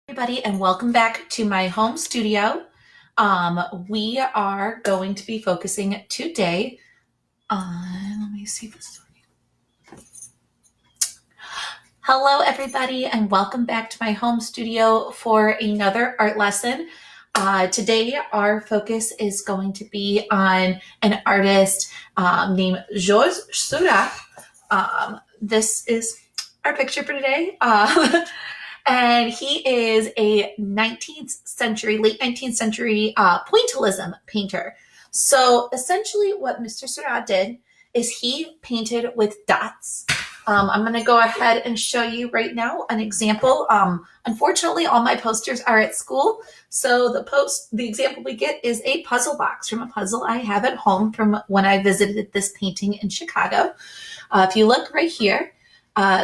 Everybody, and welcome back to my home studio. We are going to be focusing today on, let me see if it's working. Hello everybody, and welcome back to my home studio for another art lesson. Today our focus is going to be on an artist named George Seurat. This is our picture for today. And he is a 19th century, late 19th century pointillism painter. So essentially what Mr. Seurat did is he painted with dots. I'm going to go ahead and show you right now an example. Unfortunately, all my posters are at school. So the example we get is a puzzle box from a puzzle I have at home from when I visited this painting in Chicago. If you look right here,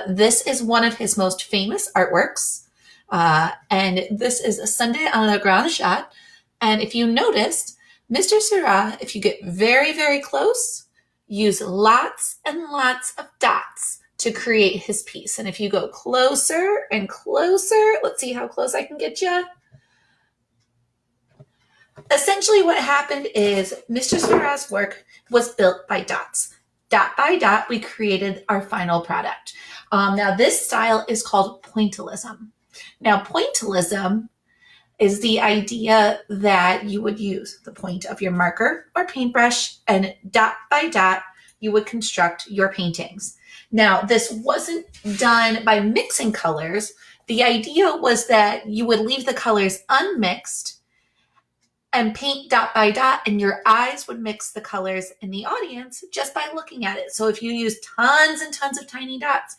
this is one of his most famous artworks, and this is a Sunday on the Grand Shot. And if you noticed, Mr. Seurat, if you get very, very close, use lots and lots of dots to create his piece. And if you go closer and closer, let's see how close I can get you. Essentially what happened is Mr. Seurat's work was built by dots. Dot by dot, we created our final product. Now, this style is called pointillism. Now, pointillism is the idea that you would use the point of your marker or paintbrush, and dot by dot, you would construct your paintings. Now, this wasn't done by mixing colors. The idea was that you would leave the colors unmixed and paint dot by dot, and your eyes would mix the colors in the audience just by looking at it. So if you use tons and tons of tiny dots,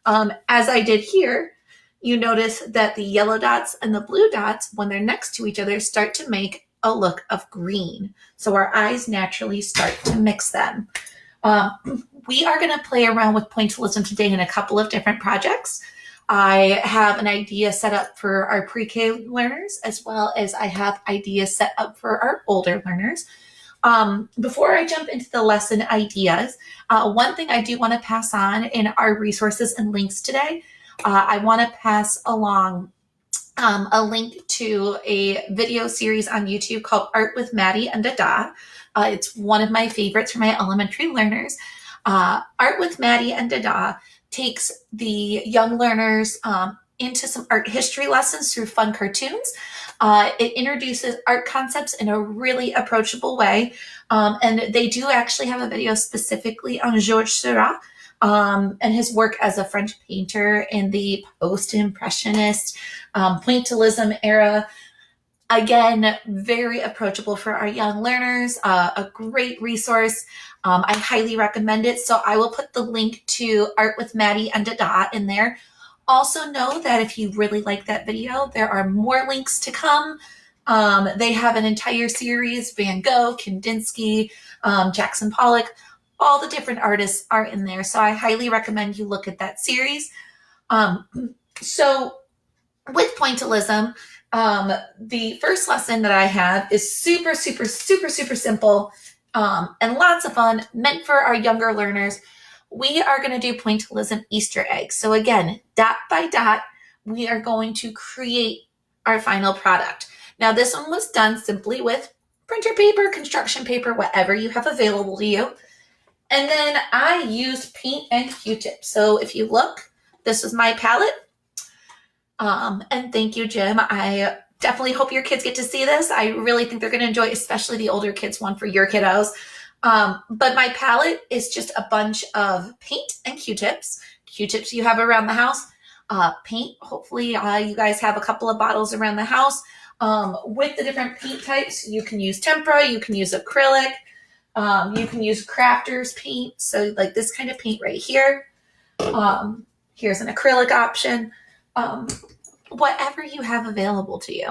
as I did here, you notice that the yellow dots and the blue dots, when they're next to each other, start to make a look of green. So our eyes naturally start to mix them. We are going to play around with pointillism today in a couple of different projects. I have an idea set up for our pre-K learners, as well as I have ideas set up for our older learners. Before I jump into the lesson ideas, one thing I do want to pass on in our resources and links today, I want to pass along a link to a video series on YouTube called Art with Maddie and Dada. It's one of my favorites for my elementary learners. Art with Maddie and Dada takes the young learners into some art history lessons through fun cartoons. It introduces art concepts in a really approachable way. And they do actually have a video specifically on George Seurat and his work as a French painter in the post-impressionist pointillism era. Again, very approachable for our young learners, a great resource. I highly recommend it. So I will put the link to Art with Maddie and Dada in there. Also know that if you really like that video, there are more links to come. They have an entire series, Van Gogh, Kandinsky, Jackson Pollock, all the different artists are in there. So I highly recommend you look at that series. So with pointillism, the first lesson that I have is super, super, super, super simple and lots of fun, meant for our younger learners. We are going to do pointillism Easter eggs. So again, dot by dot, we are going to create our final product. Now, this one was done simply with printer paper, construction paper, whatever you have available to you. And then I used paint and Q-tips. So if you look, this is my palette. And thank you, Jim. I definitely hope your kids get to see this. I really think they're going to enjoy, especially the older kids one for your kiddos. But my palette is just a bunch of paint and Q-tips. Q-tips you have around the house. Paint, hopefully you guys have a couple of bottles around the house. With the different paint types, you can use tempera, you can use acrylic, you can use crafter's paint. So like this kind of paint right here. Here's an acrylic option. Whatever you have available to you.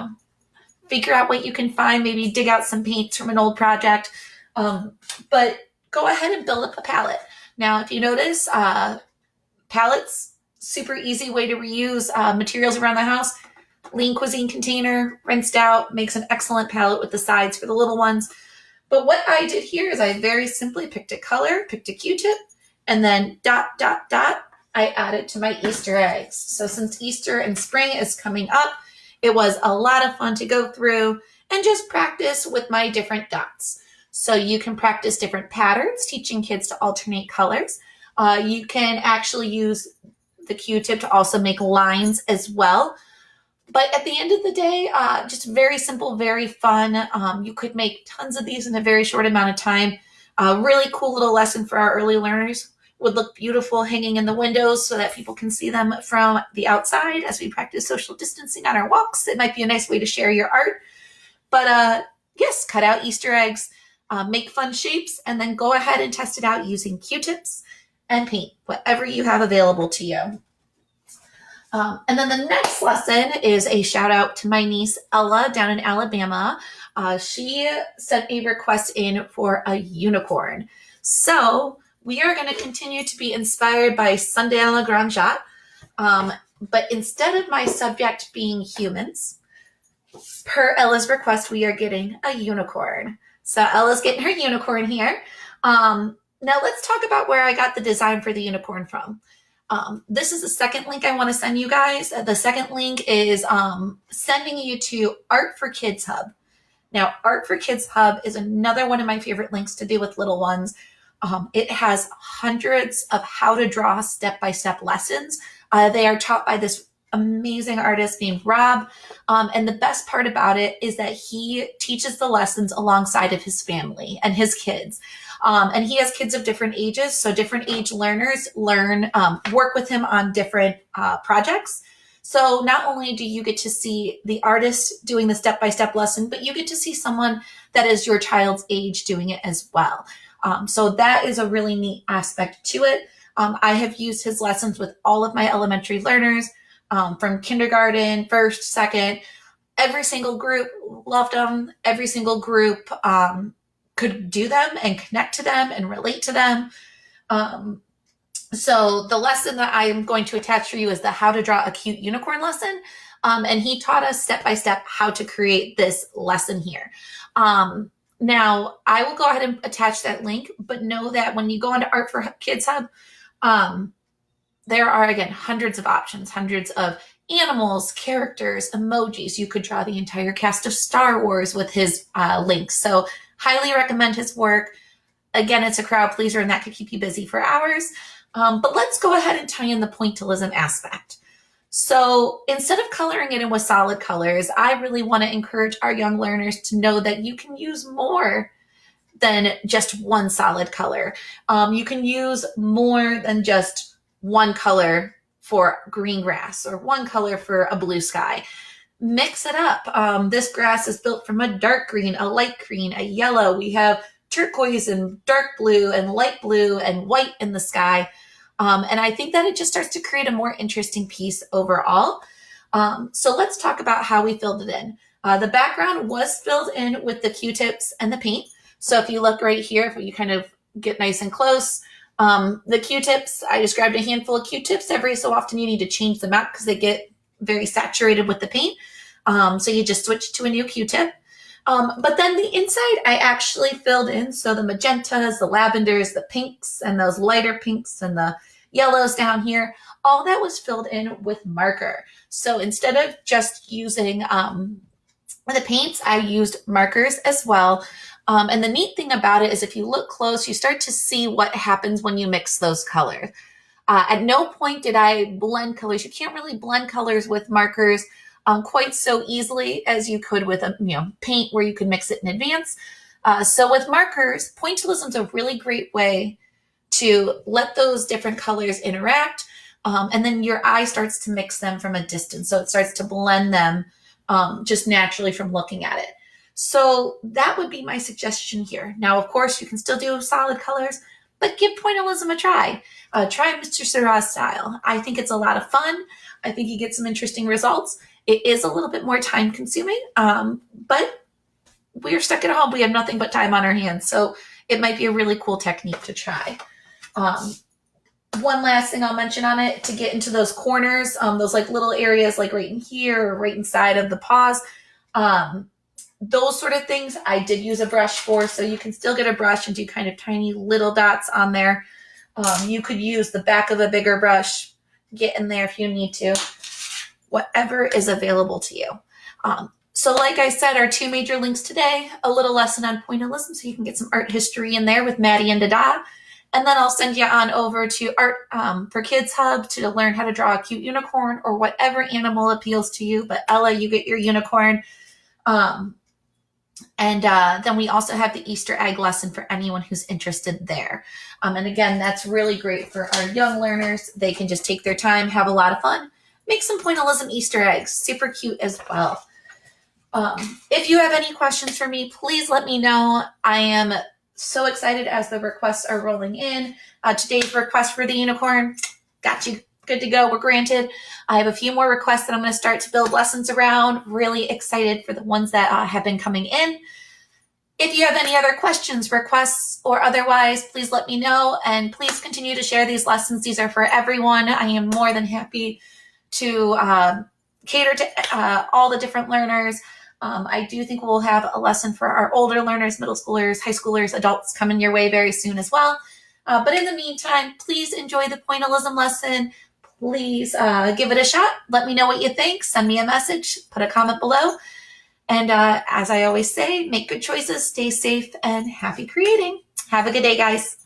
Figure out what you can find, maybe dig out some paints from an old project, but go ahead and build up a palette. Now, if you notice, palettes, super easy way to reuse materials around the house. Lean Cuisine container, rinsed out, makes an excellent palette with the sides for the little ones. But what I did here is I very simply picked a color, picked a Q-tip, and then dot, dot, dot, I added to my Easter eggs. So since Easter and spring is coming up, It was a lot of fun to go through and just practice with my different dots. So you can practice different patterns, teaching kids to alternate colors. You can actually use the Q-tip to also make lines as well. But at the end of the day, just very simple, very fun. You could make tons of these in a very short amount of time. Really cool little lesson for our early learners. Would look beautiful hanging in the windows so that people can see them from the outside as we practice social distancing on our walks. It might be a nice way to share your art. But yes, cut out Easter eggs, make fun shapes, and then go ahead and test it out using Q-tips and paint, whatever you have available to you. And then the next lesson is a shout out to my niece, Ella, down in Alabama. She sent a request in for a unicorn. So we are going to continue to be inspired by Sunday à la Grande Jatte. But instead of my subject being humans, per Ella's request, we are getting a unicorn. So Ella's getting her unicorn here. Now let's talk about where I got the design for the unicorn from. This is the second link I want to send you guys. The second link is sending you to Art for Kids Hub. Now, Art for Kids Hub is another one of my favorite links to do with little ones. It has hundreds of how to draw step-by-step lessons. They are taught by this amazing artist named Rob. And the best part about it is that he teaches the lessons alongside of his family and his kids. And he has kids of different ages. So different age learners work with him on different projects. So not only do you get to see the artist doing the step-by-step lesson, but you get to see someone that is your child's age doing it as well. So that is a really neat aspect to it. I have used his lessons with all of my elementary learners, from kindergarten, first, second, every single group loved them. Every single group could do them and connect to them and relate to them. So the lesson that I am going to attach for you is the How to Draw a Cute Unicorn lesson. And he taught us step-by-step how to create this lesson here. Now, I will go ahead and attach that link, but know that when you go onto Art for Kids Hub, there are, again, hundreds of options, hundreds of animals, characters, emojis. You could draw the entire cast of Star Wars with his links. So highly recommend his work. Again, it's a crowd pleaser, and that could keep you busy for hours. But let's go ahead and tie in the pointillism aspect. So instead of coloring it in with solid colors, I really want to encourage our young learners to know that you can use more than just one solid color. You can use more than just one color for green grass or one color for a blue sky. Mix it up. This grass is built from a dark green, a light green, a yellow. We have turquoise and dark blue and light blue and white in the sky. And I think that it just starts to create a more interesting piece overall. So let's talk about how we filled it in. The background was filled in with the Q-tips and the paint. So if you look right here, if you kind of get nice and close, the Q-tips, I just grabbed a handful of Q-tips. Every so often you need to change them out because they get very saturated with the paint. So you just switch to a new Q-tip. But then the inside I actually filled in. So the magentas, the lavenders, the pinks, and those lighter pinks and the yellows down here, all that was filled in with marker. So instead of just using the paints, I used markers as well. And the neat thing about it is if you look close, you start to see what happens when you mix those colors. At no point did I blend colors. You can't really blend colors with markers quite so easily as you could with a paint where you can mix it in advance. So with markers, pointillism is a really great way to let those different colors interact. And then your eye starts to mix them from a distance. So it starts to blend them just naturally from looking at it. So that would be my suggestion here. Now, of course, you can still do solid colors, but give pointillism a try. Try Mr. Seurat's style. I think it's a lot of fun. I think you get some interesting results. It is a little bit more time consuming, but we're stuck at home. We have nothing but time on our hands. So it might be a really cool technique to try. One last thing I'll mention on it to get into those corners, those like little areas like right in here or right inside of the paws. Those sort of things I did use a brush for, so you can still get a brush and do kind of tiny little dots on there. You could use the back of a bigger brush, get in there if you need to, whatever is available to you. So like I said, our two major links today, a little lesson on pointillism so you can get some art history in there with Maddie and Dada. And then I'll send you on over to Art for Kids Hub to learn how to draw a cute unicorn or whatever animal appeals to you. But Ella, you get your unicorn. And then we also have the Easter egg lesson for anyone who's interested there. And again, that's really great for our young learners. They can just take their time, have a lot of fun, make some pointillism Easter eggs. Super cute as well. If you have any questions for me, please let me know. I am so excited as the requests are rolling in. Today's request for the unicorn, got you good to go. We're granted. I have a few more requests that I'm going to start to build lessons around. Really excited for the ones that have been coming in. If you have any other questions, requests, or otherwise, please let me know. And please continue to share these lessons. These are for everyone. I am more than happy to cater to all the different learners. I do think we'll have a lesson for our older learners, middle schoolers, high schoolers, adults coming your way very soon as well. But in the meantime, please enjoy the pointillism lesson. Please give it a shot. Let me know what you think. Send me a message. Put a comment below. And as I always say, make good choices, stay safe, and happy creating. Have a good day, guys.